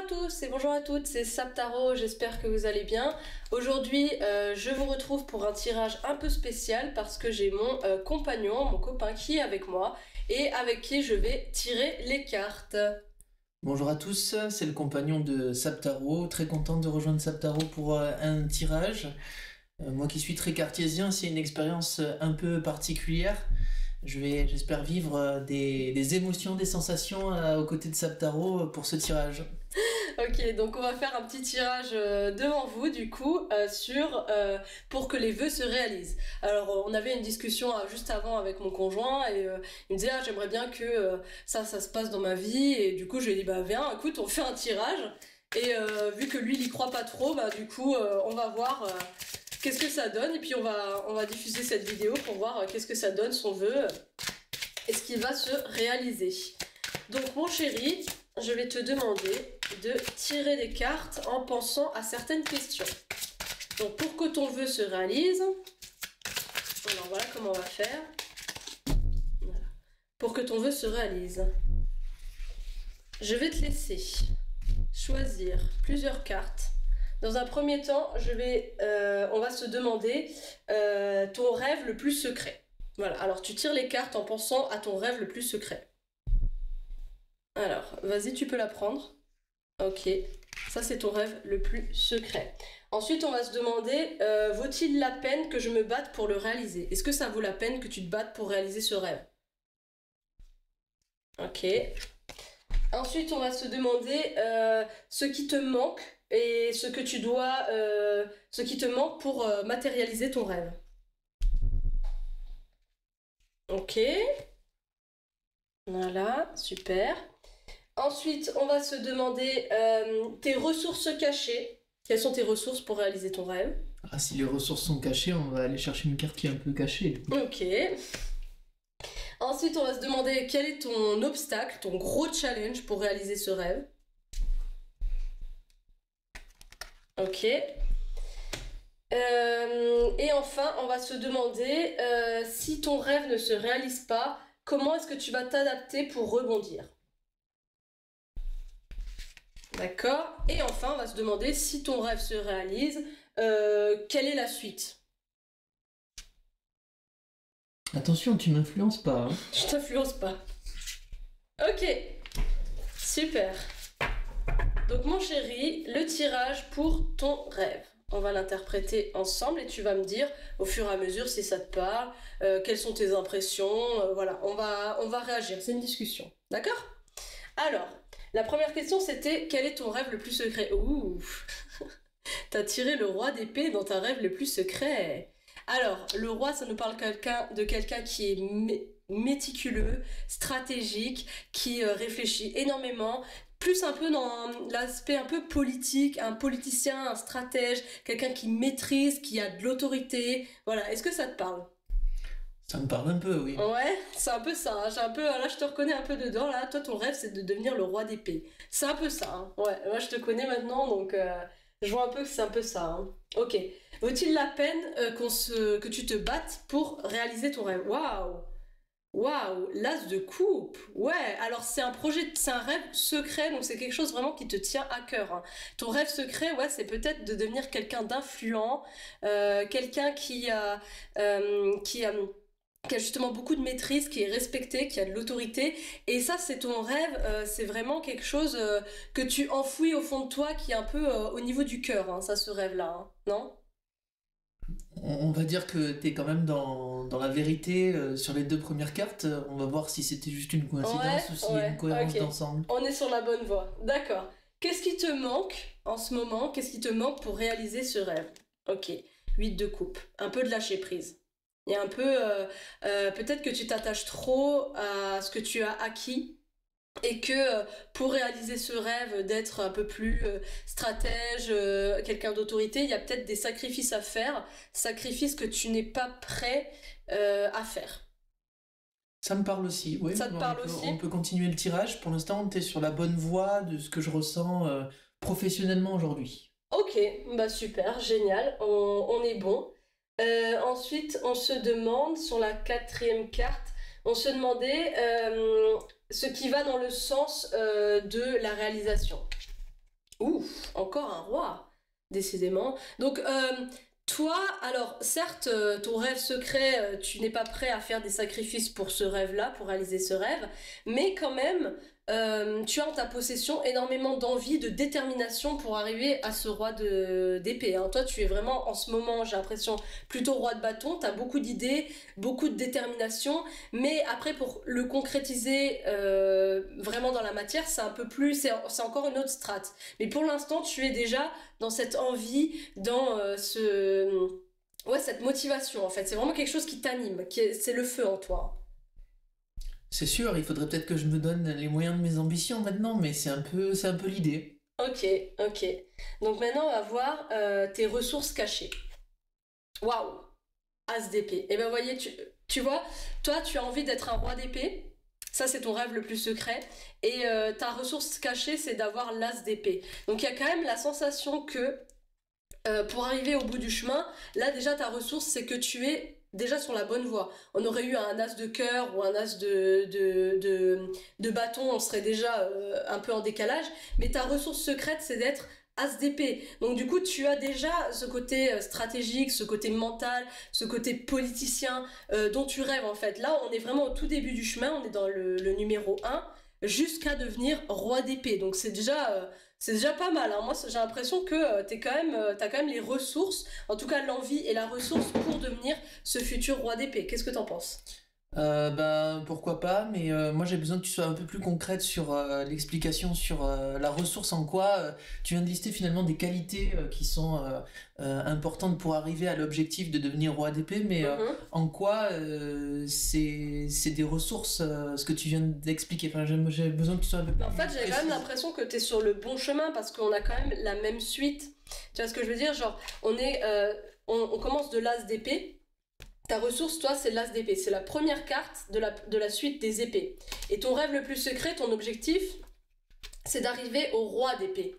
à tous et bonjour à toutes, c'est Saptaro, j'espère que vous allez bien. Aujourd'hui, je vous retrouve pour un tirage un peu spécial parce que j'ai mon compagnon, mon copain qui est avec moi et avec qui je vais tirer les cartes. Bonjour à tous, c'est le compagnon de Saptaro, très content de rejoindre Saptaro pour un tirage. Moi qui suis très cartésien, c'est une expérience un peu particulière. J'espère vivre des émotions, des sensations aux côtés de Saptaro pour ce tirage. Ok, donc on va faire un petit tirage devant vous du coup pour que les vœux se réalisent. Alors on avait une discussion juste avant avec mon conjoint et il me disait j'aimerais bien que ça se passe dans ma vie et du coup je lui ai dit bah viens écoute on fait un tirage et vu que lui il y croit pas trop bah du coup on va voir qu'est-ce que ça donne et puis on va diffuser cette vidéo pour voir qu'est-ce que ça donne son vœu et ce qui va se réaliser. Donc mon chéri, je vais te demander de tirer des cartes en pensant à certaines questions. Donc pour que ton vœu se réalise, alors voilà comment on va faire. Voilà. Pour que ton vœu se réalise, je vais te laisser choisir plusieurs cartes. Dans un premier temps, on va se demander ton rêve le plus secret. Voilà, alors tu tires les cartes en pensant à ton rêve le plus secret. Alors, vas-y, tu peux la prendre. Ok, ça c'est ton rêve le plus secret. Ensuite, on va se demander, vaut-il la peine que je me batte pour le réaliser? Est-ce que ça vaut la peine que tu te battes pour réaliser ce rêve? Ok. Ensuite, on va se demander ce qui te manque et ce qui te manque pour matérialiser ton rêve. Ok. Voilà, super. Ensuite, on va se demander tes ressources cachées. Quelles sont tes ressources pour réaliser ton rêve? Ah, si les ressources sont cachées, on va aller chercher une carte qui est un peu cachée. Ok. Ensuite, on va se demander quel est ton obstacle, ton gros challenge pour réaliser ce rêve. Ok. Et enfin, on va se demander si ton rêve ne se réalise pas, comment est-ce que tu vas t'adapter pour rebondir? D'accord. Et enfin, on va se demander si ton rêve se réalise, quelle est la suite? Attention, tu m'influences pas. Hein. Je t'influence pas. Ok. Super. Donc mon chéri, le tirage pour ton rêve. On va l'interpréter ensemble et tu vas me dire au fur et à mesure si ça te parle, quelles sont tes impressions, voilà, on va réagir, c'est une discussion. D'accord? Alors, la première question c'était quel est ton rêve le plus secret? Ouh, t'as tiré le roi d'épée dans ta rêve le plus secret. Alors, le roi, ça nous parle de quelqu'un qui est méticuleux, stratégique, qui réfléchit énormément, plus un peu dans l'aspect un peu politique, un politicien, un stratège, quelqu'un qui maîtrise, qui a de l'autorité. Voilà, est-ce que ça te parle? Ça me parle un peu, oui. Ouais, c'est un peu ça. Hein. Là, je te reconnais un peu dedans. Là, toi, ton rêve, c'est de devenir le roi d'épée. C'est un peu ça. Hein. Ouais, moi, je te connais maintenant, donc je vois un peu que c'est un peu ça. Hein. Ok. Vaut-il la peine que tu te battes pour réaliser ton rêve? Waouh! Waouh, l'as de coupe. Ouais, alors c'est un rêve secret, donc c'est quelque chose vraiment qui te tient à cœur. Hein. Ton rêve secret, ouais, c'est peut-être de devenir quelqu'un d'influent, quelqu'un qui a justement beaucoup de maîtrise, qui est respecté, qui a de l'autorité. Et ça, c'est ton rêve, c'est vraiment quelque chose que tu enfouis au fond de toi, qui est un peu au niveau du cœur, hein, ça, ce rêve-là, hein, non? On va dire que t'es quand même dans la vérité sur les deux premières cartes. On va voir si c'était juste une coïncidence ou s'il y a une cohérence ok. d'ensemble. On est sur la bonne voie. D'accord. Qu'est-ce qui te manque en ce moment? Qu'est-ce qui te manque pour réaliser ce rêve? Ok. 8 de coupe. Un peu de lâcher prise. Il y a un peu... peut-être que tu t'attaches trop à ce que tu as acquis et que pour réaliser ce rêve d'être un peu plus stratège, quelqu'un d'autorité, il y a peut-être des sacrifices à faire, sacrifices que tu n'es pas prêt à faire. Ça me parle aussi, oui. Ça te parle aussi? On peut continuer le tirage. Pour l'instant, tu es sur la bonne voie de ce que je ressens professionnellement aujourd'hui. Ok, bah super, génial, on est bon. Ensuite, on se demande, sur la quatrième carte, on se demandait ce qui va dans le sens de la réalisation. Ouf, encore un roi, décidément. Donc, toi, alors, certes, ton rêve secret, tu n'es pas prêt à faire des sacrifices pour ce rêve-là, pour réaliser ce rêve, mais quand même, tu as en ta possession énormément d'envie, de détermination pour arriver à ce roi d'épée, hein. Toi, tu es vraiment, en ce moment, j'ai l'impression, plutôt roi de bâton, tu as beaucoup d'idées, beaucoup de détermination, mais après, pour le concrétiser vraiment dans la matière, c'est un peu plus, c'est encore une autre strate. Mais pour l'instant, tu es déjà dans cette envie, dans ouais, cette motivation en fait. C'est vraiment quelque chose qui t'anime, c'est le feu en toi. C'est sûr, il faudrait peut-être que je me donne les moyens de mes ambitions maintenant, mais c'est un peu l'idée. Ok, ok. Donc maintenant, on va voir tes ressources cachées. Waouh! As d'épée. Et ben, voyez, tu vois, toi, tu as envie d'être un roi d'épée. Ça, c'est ton rêve le plus secret. Et ta ressource cachée, c'est d'avoir l'as d'épée. Donc, il y a quand même la sensation que pour arriver au bout du chemin, là déjà ta ressource c'est que tu es déjà sur la bonne voie. On aurait eu un as de cœur ou un as de bâton, on serait déjà un peu en décalage, mais ta ressource secrète c'est d'être as d'épée. Donc du coup tu as déjà ce côté stratégique, ce côté mental, ce côté politicien dont tu rêves en fait. Là on est vraiment au tout début du chemin, on est dans le numéro un jusqu'à devenir roi d'épée. Donc c'est déjà pas mal, hein. Moi, j'ai l'impression que t'as quand même les ressources, en tout cas l'envie et la ressource pour devenir ce futur roi d'épée. Qu'est-ce que t'en penses? Ben, pourquoi pas, mais moi j'ai besoin que tu sois un peu plus concrète sur l'explication sur la ressource en quoi tu viens de lister finalement des qualités qui sont importantes pour arriver à l'objectif de devenir roi d'épée, mais en quoi c'est des ressources ce que tu viens d'expliquer. Enfin, j'ai besoin que tu sois un peu plus En fait, j'ai quand même l'impression que t'es sur le bon chemin parce qu'on a quand même la même suite. Tu vois ce que je veux dire? Genre, on commence de l'as d'épée. Ta ressource, toi, c'est l'as d'épée. C'est la première carte de la suite des épées. Et ton rêve le plus secret, ton objectif, c'est d'arriver au roi d'épée.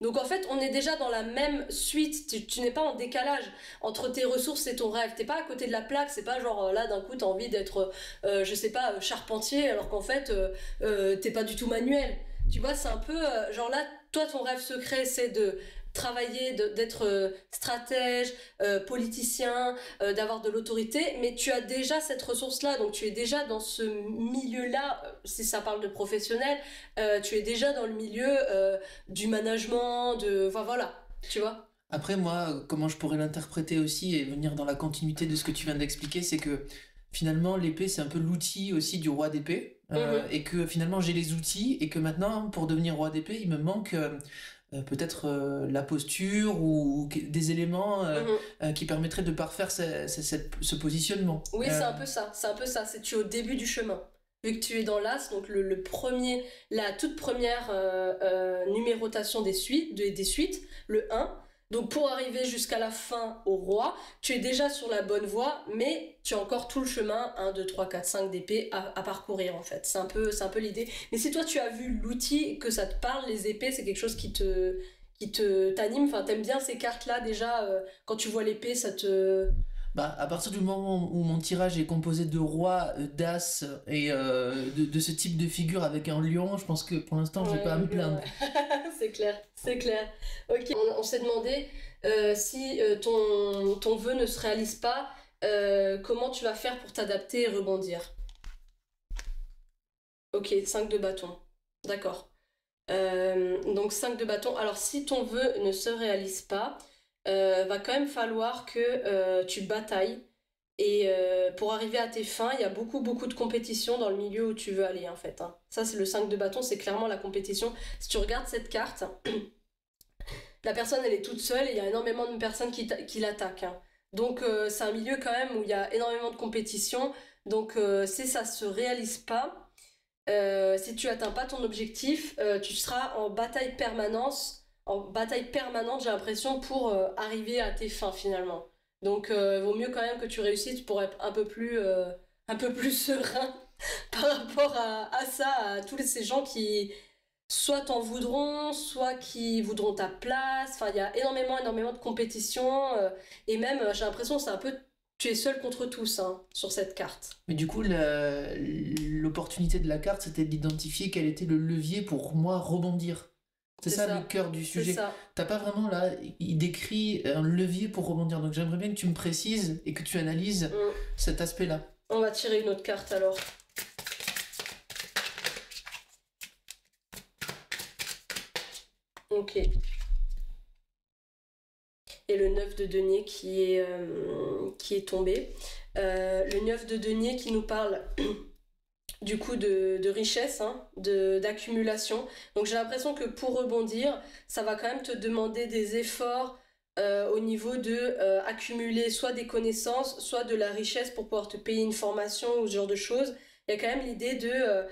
Donc en fait, on est déjà dans la même suite. Tu n'es pas en décalage entre tes ressources et ton rêve. T'es pas à côté de la plaque. C'est pas genre là d'un coup t'as envie d'être, je sais pas, charpentier, alors qu'en fait t'es pas du tout manuel. Tu vois, c'est un peu genre là, toi ton rêve secret, c'est de travailler, d'être stratège, politicien, d'avoir de l'autorité, mais tu as déjà cette ressource-là, donc tu es déjà dans ce milieu-là, si ça parle de professionnel, tu es déjà dans le milieu du management, enfin voilà, tu vois. Après, moi, comment je pourrais l'interpréter aussi et venir dans la continuité de ce que tu viens d'expliquer, c'est que finalement, l'épée, c'est un peu l'outil aussi du roi d'épée, et que finalement, j'ai les outils, et que maintenant, pour devenir roi d'épée, il me manque peut-être la posture ou des éléments qui permettraient de parfaire ce positionnement. Oui, c'est un peu ça, c'est un peu ça, c'est tu es au début du chemin. Vu que tu es dans l'as, donc le premier, la toute première numérotation des suites, le un. Donc pour arriver jusqu'à la fin au roi, tu es déjà sur la bonne voie, mais tu as encore tout le chemin, 1, 2, 3, 4, 5 d'épées à parcourir en fait. C'est un peu l'idée. Mais si toi tu as vu l'outil, que ça te parle, les épées, c'est quelque chose t'anime, enfin t'aimes bien ces cartes-là déjà, quand tu vois l'épée, ça te... Bah, à partir du moment où mon tirage est composé de roi, d'as et de ce type de figure avec un lion, je pense que pour l'instant, j'ai pas à me plaindre. C'est clair, c'est clair. Ok, on s'est demandé si ton vœu ne se réalise pas, comment tu vas faire pour t'adapter et rebondir. Ok, 5 de bâton. D'accord. Donc 5 de bâton. Alors si ton vœu ne se réalise pas, va quand même falloir que tu batailles. Et pour arriver à tes fins, il y a beaucoup beaucoup de compétition dans le milieu où tu veux aller en fait, hein. Ça c'est le 5 de bâton, c'est clairement la compétition. Si tu regardes cette carte, la personne elle est toute seule et il y a énormément de personnes qui l'attaquent, hein. Donc c'est un milieu quand même où il y a énormément de compétition. Donc si ça se réalise pas, si tu atteins pas ton objectif, tu seras en bataille permanente, j'ai l'impression, pour arriver à tes fins finalement. Donc vaut mieux quand même que tu réussisses pour être un peu plus serein par rapport à ça, à tous ces gens qui soit t'en voudront, soit qui voudront ta place. Enfin, il y a énormément de compétition, et même j'ai l'impression que c'est un peu tu es seul contre tous, hein, sur cette carte. Mais du coup, l'opportunité de la carte, c'était d'identifier quel était le levier pour moi rebondir. C'est ça le cœur du C'est sujet. ça. T'as pas vraiment là, il décrit un levier pour rebondir. Donc j'aimerais bien que tu me précises et que tu analyses cet aspect-là. On va tirer une autre carte alors. Ok. Et le 9 de denier qui est tombé. Le 9 de denier qui nous parle du coup de richesse, hein, d'accumulation. Donc j'ai l'impression que pour rebondir, ça va quand même te demander des efforts au niveau de accumuler soit des connaissances, soit de la richesse pour pouvoir te payer une formation ou ce genre de choses. Il y a quand même l'idée de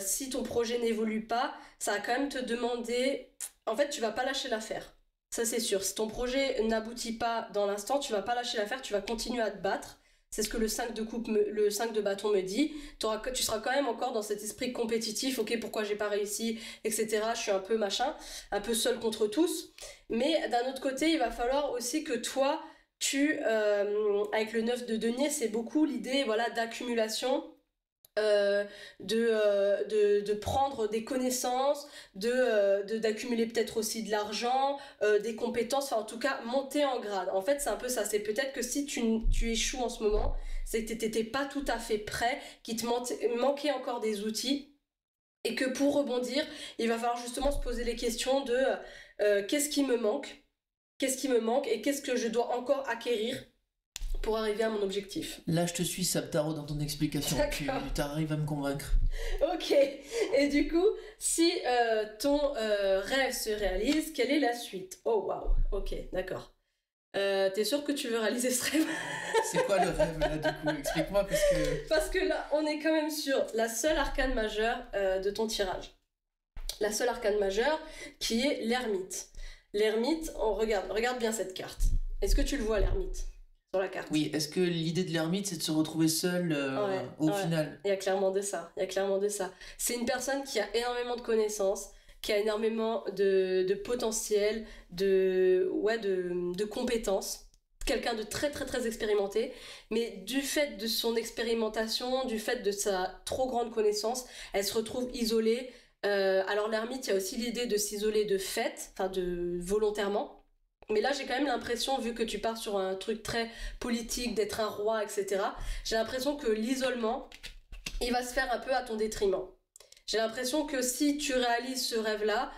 si ton projet n'évolue pas, ça va quand même te demander... En fait, tu vas pas lâcher l'affaire. Ça, c'est sûr. Si ton projet n'aboutit pas dans l'instant, tu vas pas lâcher l'affaire, tu vas continuer à te battre. C'est ce que le 5 de coupe, le 5 de bâton me dit. Tu seras quand même encore dans cet esprit compétitif. Ok, pourquoi j'ai pas réussi, etc. Je suis un peu machin, un peu seul contre tous. Mais d'un autre côté, il va falloir aussi que toi, avec le 9 de denier, c'est beaucoup l'idée, voilà, d'accumulation. De prendre des connaissances, d'accumuler peut-être aussi de l'argent, des compétences, enfin en tout cas monter en grade. En fait c'est un peu ça, c'est peut-être que si tu échoues en ce moment, c'est que t'étais pas tout à fait prêt, qu'il te manquait encore des outils, et que pour rebondir, il va falloir justement se poser les questions de qu'est-ce qui me manque et qu'est-ce que je dois encore acquérir pour arriver à mon objectif. Là, je te suis, Saptaro, dans ton explication. Tu arrives à me convaincre. Ok. Et du coup, si ton rêve se réalise, quelle est la suite? Oh, waouh. Ok, d'accord. T'es sûr que tu veux réaliser ce rêve? C'est quoi le rêve, là, du coup? Explique-moi, Parce que là, on est quand même sur la seule arcane majeure de ton tirage. La seule arcane majeure qui est l'ermite. L'ermite, regarde bien cette carte. Est-ce que tu le vois, l'ermite? Sur la carte. Oui, est-ce que l'idée de l'ermite, c'est de se retrouver seul au final? Il y a clairement de ça. C'est une personne qui a énormément de connaissances, qui a énormément de potentiel, de compétences. Quelqu'un de très très très expérimenté, mais du fait de son expérimentation, du fait de sa trop grande connaissance, elle se retrouve isolée. Alors l'ermite, il y a aussi l'idée de s'isoler de fait, enfin de volontairement. Mais là, j'ai quand même l'impression, vu que tu pars sur un truc très politique, d'être un roi, etc., j'ai l'impression que l'isolement, il va se faire un peu à ton détriment. J'ai l'impression que si tu réalises ce rêve-là,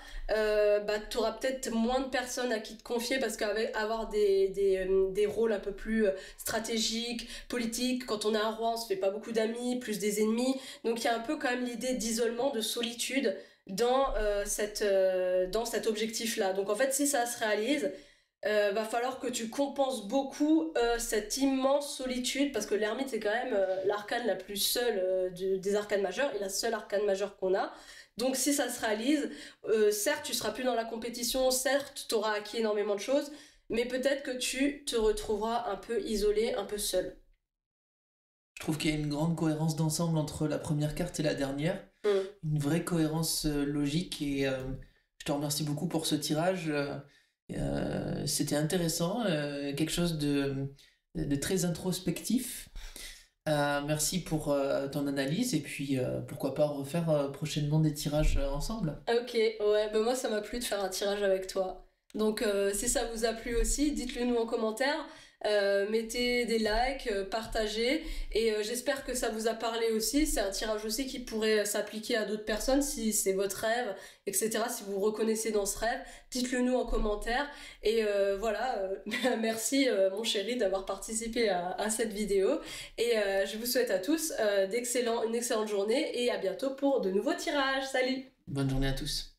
tu auras peut-être moins de personnes à qui te confier, parce qu'avoir des rôles un peu plus stratégiques, politiques, quand on est un roi, on se fait pas beaucoup d'amis, plus des ennemis. Donc il y a un peu quand même l'idée d'isolement, de solitude dans cet objectif-là. Donc en fait, si ça se réalise... va falloir que tu compenses beaucoup cette immense solitude, parce que l'ermite c'est quand même l'arcane la plus seule des arcanes majeures et la seule arcane majeure qu'on a. Donc si ça se réalise, certes tu seras plus dans la compétition, certes tu auras acquis énormément de choses, mais peut-être que tu te retrouveras un peu isolé, un peu seul. Je trouve qu'il y a une grande cohérence d'ensemble entre la première carte et la dernière, une vraie cohérence logique, et je te remercie beaucoup pour ce tirage. C'était intéressant, quelque chose de très introspectif. Merci pour ton analyse, et puis pourquoi pas refaire prochainement des tirages ensemble. Ok, ouais, moi ça m'a plu de faire un tirage avec toi. Donc si ça vous a plu aussi, dites-le nous en commentaire. Mettez des likes, partagez, et j'espère que ça vous a parlé aussi. C'est un tirage aussi qui pourrait s'appliquer à d'autres personnes si c'est votre rêve, etc. Si vous vous reconnaissez dans ce rêve, dites-le nous en commentaire. Et voilà, merci mon chéri d'avoir participé à cette vidéo, et je vous souhaite à tous une excellente journée, et à bientôt pour de nouveaux tirages. Salut! Bonne journée à tous.